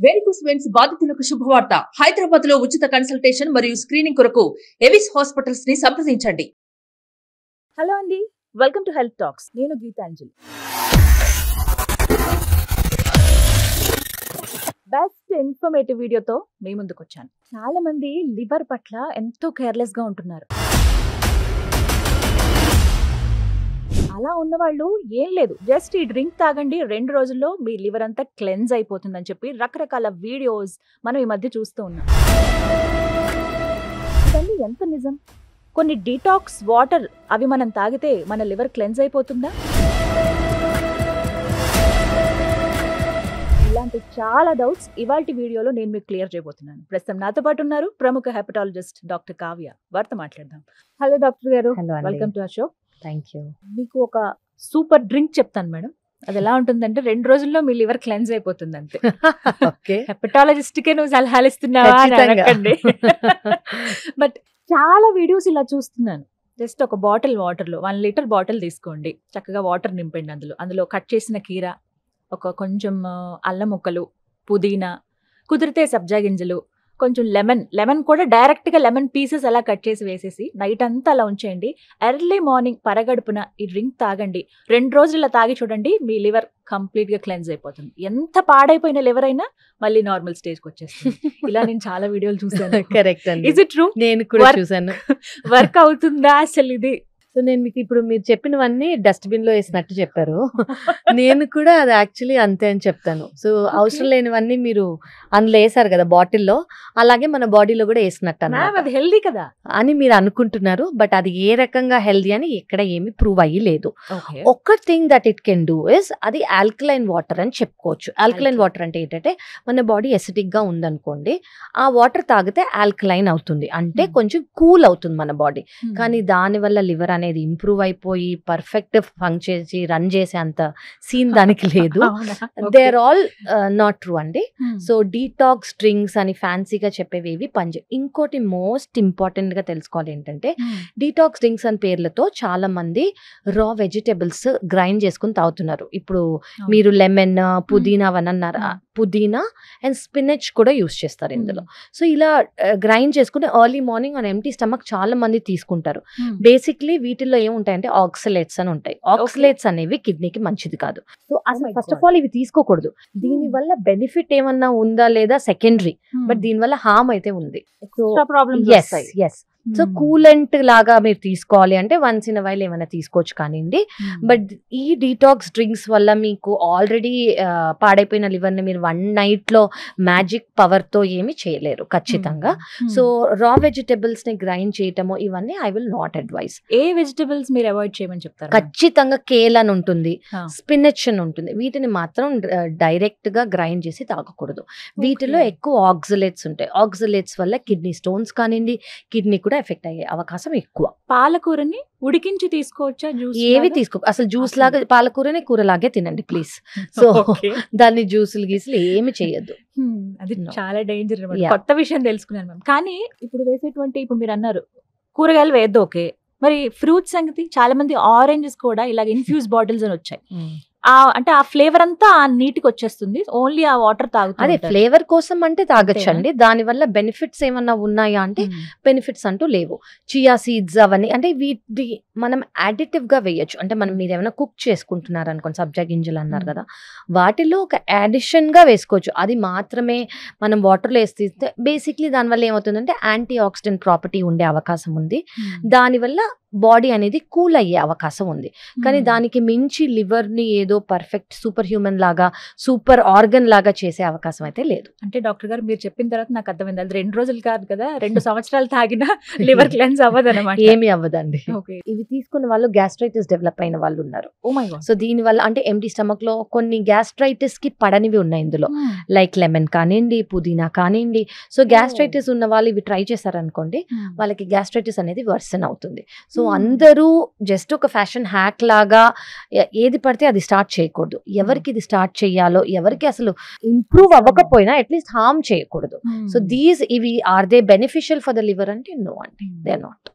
Varicose veins బాధితులకు శుభవార్త. హైదరాబాద్ లో ఉచిత కన్సల్టేషన్ మరియు స్క్రీనింగ్ కొరకు ఎవిస్ హాస్పిటల్స్ ని సంప్రదించండి. హలో అండి, వెల్కమ్ టు హెల్త్ టాక్స్. నేను గీతాంజలి. బెస్ట్ ఇన్ఫర్మేటివ్ వీడియోతో మీ ముందుకు వచ్చాను. చాలా మంది లివర్ పట్ల ఎంతో కేర్లెస్ గా ఉంటున్నారు. అలా ఉన్నవాళ్ళు ఏం లేదు, జస్ట్ ఈ డ్రింక్ తాగండి, 2 రోజుల్లో మీ లివర్ అంతా క్లెన్స్ అయిపోతుందని చెప్పి రకరకాల వీడియోస్ మనం ఈ మధ్య చూస్తూ ఉన్నాం. ఇవన్నీ ఎంత నిజం? కొన్ని డీటాక్స్ వాటర్ అవి మనం తాగితే మన లివర్ క్లెన్స్ అయిపోతుందా? ఇలాంటి చాలా డౌట్స్ ఇవాల్టి వీడియోలో నేను మీకు క్లియర్ చేయబోతున్నాను. ప్రస్తుతం నాతో పాటు ఉన్నారు ప్రముఖ హెపటాలజిస్ట్ డాక్టర్ కావ్య. వారితో మాట్లాడదాం. హలో డాక్టర్ గారు, welcome to our show. Thank you. మీకు ఒక సూపర్ డ్రింక్ చెప్తాను మేడం. అది ఎలా ఉంటుందంటే 2 రోజుల్లో మీ లివర్ క్లెన్స్ అయిపోతుంది అంతే. హెపటాలజిస్ట్కే నువ్వు సలహాలు ఇస్తున్నావా అని అనకండి. బట్ చాలా వీడియోస్ ఇలా చూస్తున్నాను. జస్ట్ ఒక బాటిల్ వాటర్లో 1 లీటర్ బాటిల్ తీసుకోండి, చక్కగా వాటర్ నింపండి. అందులో కట్ చేసిన కీర, ఒక కొంచెం అల్లం ముక్కలు, పుదీనా, కుదిరితే సబ్జా గింజలు, కొంచెం లెమన్ కూడా డైరెక్ట్గా లెమన్ పీసెస్ అలా కట్ చేసి వేసేసి నైట్ అంతా అలా ఉంచేయండి. ఎర్లీ మార్నింగ్ పరగడుపున ఈ డ్రింక్ తాగండి. 2 రోజులు ఇలా తాగి చూడండి, మీ లివర్ కంప్లీట్గా క్లెన్స్ అయిపోతుంది. ఎంత పాడైపోయిన లివర్ అయినా మళ్ళీ నార్మల్ స్టేజ్కి వచ్చేస్తుంది. ఇలా నేను చాలా వీడియోలు చూసాను. కరెక్ట్ అండి. Is it true? నేను కూడా చూసాను. వర్క్ అవుతుందా అసలు ఇది? సో నేను మీకు ఇప్పుడు మీరు చెప్పినవన్నీ డస్ట్బిన్ లో వేసినట్టు చెప్పారు. నేను కూడా అది యాక్చువల్లీ అంతే అని చెప్తాను. సో అవసరం లేనివన్నీ మీరు అందులో వేసారు కదా బాటిల్లో, అలాగే మన బాడీలో కూడా వేసినట్టు అది హెల్దీ కదా అని మీరు అనుకుంటున్నారు. బట్ అది ఏ రకంగా హెల్దీ అని ఎక్కడ ఏమి ప్రూవ్ అయ్యి లేదు. ఒక్క thing that it can do is అది ఆల్కలైన్ వాటర్ అని చెప్పుకోవచ్చు. ఆల్కలైన్ వాటర్ అంటే ఏంటంటే మన బాడీ ఎసిడిక్ గా ఉందనుకోండి, ఆ వాటర్ తాగితే ఆల్కలైన్ అవుతుంది, అంటే కొంచెం కూల్ అవుతుంది మన బాడీ. కానీ దానివల్ల లివర్ అనేది ఇంప్రూవ్ అయిపోయి పర్ఫెక్ట్ ఫంక్షన్ చేసి రన్ చేసే అంత సీన్ దానికి లేదు. They are all not true అండి. సో డీటాక్స్ డ్రింక్స్ అని ఫ్యాన్సీగా చెప్పేవి పనిచేయ. ఇంకోటి మోస్ట్ ఇంపార్టెంట్ గా తెలుసుకోవాలి ఏంటంటే, డీటాక్స్ డ్రింక్స్ అని పేర్లతో చాలా మంది రా వెజిటబుల్స్ గ్రైండ్ చేసుకుని తాగుతున్నారు. ఇప్పుడు మీరు లెమన్, పుదీనా అవన్నీ అన్నారు. పుదీనా అండ్ స్పినచ్ కూడా యూస్ చేస్తారు ఇందులో. సో ఇలా గ్రైండ్ చేసుకుని early morning on empty stomach చాలా మంది తీసుకుంటారు. బేసిక్లీ వీటిల్లో ఏముంటాయంటే ఆక్సలేట్స్ అని ఉంటాయి. ఆక్సలేట్స్ అనేవి కిడ్నీకి మంచిది కాదు. సో అసలు ఫస్ట్ ఆఫ్ ఆల్ ఇవి తీసుకోకూడదు. దీనివల్ల బెనిఫిట్ ఏమన్నా ఉందా లేదా సెకండరీ, బట్ దీనివల్ల హార్మ్ అయితే ఉంది. సో ఎస్ సో కూలెంట్ లాగా మీరు తీసుకోవాలి అంటే వన్స్ ఇన్ వైల్ ఏమైనా తీసుకోవచ్చు కానివ్వండి. బట్ ఈ డీటాక్స్ డ్రింక్స్ వల్ల మీకు ఆల్రెడీ పాడైపోయిన లివర్ ని మీరు 1 night లో మ్యాజిక్ పవర్ తో ఏమి చేయలేరు ఖచ్చితంగా. సో రా వెజిటబుల్స్ ని గ్రైండ్ చేయటము ఇవన్నీ I will not advice. A vegetables మీరు అవాయిడ్ చేయమని చెప్తారు? ఖచ్చితంగా కేల్ అని ఉంటుంది, స్పినచ్ అని ఉంటుంది. వీటిని మాత్రం డైరెక్ట్ గా గ్రైండ్ చేసి తాగకూడదు. వీటిలో ఎక్కువ ఆక్సలేట్స్ ఉంటాయి. ఆక్సలేట్స్ వల్ల కిడ్నీ స్టోన్స్ కానివ్వండి, కిడ్నీ ఎఫెక్ట్ అయ్యే అవకాశం ఎక్కువ. పాలకూరని ఉడికించి తీసుకోవచ్చా? ఏవి తీసుకో, అసలు జ్యూస్ లాగా పాలకూరని కూరలాగే తినండి ప్లీజ్. సో దాన్ని జ్యూసులు గీసులు ఏమి చేయొద్దు. అది చాలా డేంజర్. కొత్త విషయం తెలుసుకున్నాను మ్యామ్. కానీ ఇప్పుడు వేసేటువంటి, ఇప్పుడు మీరు అన్నారు కూరగాయలు వేయద్దు, ఓకే, మరి ఫ్రూట్స్ సంగతి? చాలా మంది ఆరెంజెస్ కూడా ఇలాగ ఇన్ఫ్యూజ్ బాటిల్స్ అని వచ్చాయి. అంటే ఆ ఫ్లేవర్ అంతా ఆ నీటికి వచ్చేస్తుంది, ఓన్లీ ఆ వాటర్ తాగుతుంది. అదే ఫ్లేవర్ కోసం అంటే తాగొచ్చండి. దాని వల్ల బెనిఫిట్స్ ఏమన్నా ఉన్నాయా అంటే బెనిఫిట్స్ అంటూ లేవు. చియా సీడ్స్ అవన్నీ అంటే వీటి మనం అడిటివ్ గా వేయొచ్చు. అంటే మనం మీరు ఏమైనా కుక్ చేసుకుంటున్నారు అనుకోండి, సబ్జా గింజలు అన్నారు కదా, వాటిలో ఒక అడిషన్ గా వేసుకోవచ్చు. అది మాత్రమే మనం వాటర్లో వేసి తీస్తే బేసిక్లీ దానివల్ల ఏమవుతుందంటే యాంటీ ఆక్సిడెంట్ ప్రాపర్టీ ఉండే అవకాశం ఉంది. దానివల్ల బాడీ అనేది కూల్ అయ్యే అవకాశం ఉంది. కానీ దానికి మించి లివర్ ని ఏదో పర్ఫెక్ట్ సూపర్ హ్యూమన్ లాగా, సూపర్ ఆర్గన్ లాగా చేసే అవకాశం అయితే లేదు. అంటే డాక్టర్ గారు మీరు చెప్పిన తర్వాత నాకు అర్థమైంది, అది 2 రోజులు కాదు కదా, 2 సంవత్సరాలు తాగినా లివర్ క్లెన్స్ అవ్వదన్నమాట. ఏమి అవ్వదండి. ఇవి తీసుకున్న వాళ్ళు గ్యాస్ట్రైటిస్ డెవలప్ అయిన వాళ్ళు ఉన్నారు. సో దీని వల్ల అంటే ఎంటీ స్టమక్ లో కొన్ని గ్యాస్ట్రైటిస్ కి పడనివి ఉన్నాయి ఇందులో, లైక్ లెమన్ కానివ్వండి, పుదీనా కానివ్వండి. సో గ్యాస్ట్రైటిస్ ఉన్న వాళ్ళు ఇవి ట్రై చేశారనుకోండి, వాళ్ళకి గ్యాస్ట్రైటిస్ అనేది వర్సన్ అవుతుంది. సో అందరూ జస్ట్ ఒక ఫ్యాషన్ హ్యాక్ లాగా ఏది పడితే అది స్టార్ట్ చేయకూడదు. ఎవరికి ఇది స్టార్ట్ చేయాలో, ఎవరికి అసలు ఇంప్రూవ్ అవ్వకపోయినా అట్లీస్ట్ హార్మ్ చేయకూడదు. సో ఇవి are they beneficial for the liver అంటే నో అండి, దే ఆర్ నాట్.